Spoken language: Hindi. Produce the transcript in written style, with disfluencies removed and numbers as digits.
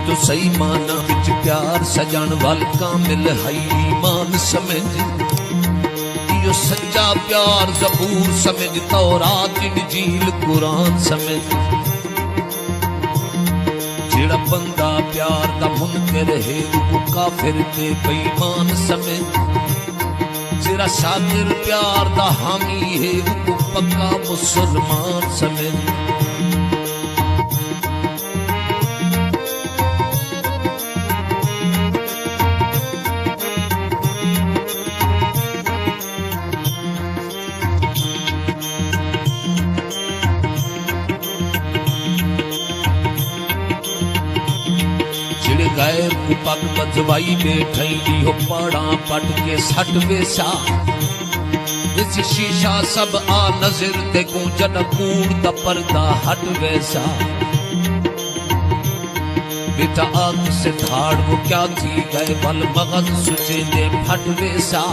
जो सही माना विच प्यार सजण वाल कामिल है ईमान समझ यो सच्चा प्यार ज़बूर समझ तौरात इंजील कुरान समझ जेड़ा बंदा प्यार दा मुनकर है वो काफिर ते बेईमान समझ जेड़ा शातिर प्यार दा हामी है वो पक्का मुसलमान समझ गैर को पग बजवाई बैठई हो पाड़ा पट के सट वेसा इस शीशा सब आ नजर ते गूंजन कूड़ दा पर्दा हट वैसा बेटा आग से धाड़ वो क्या थी गए बल मगन सुचे दे फट वैसा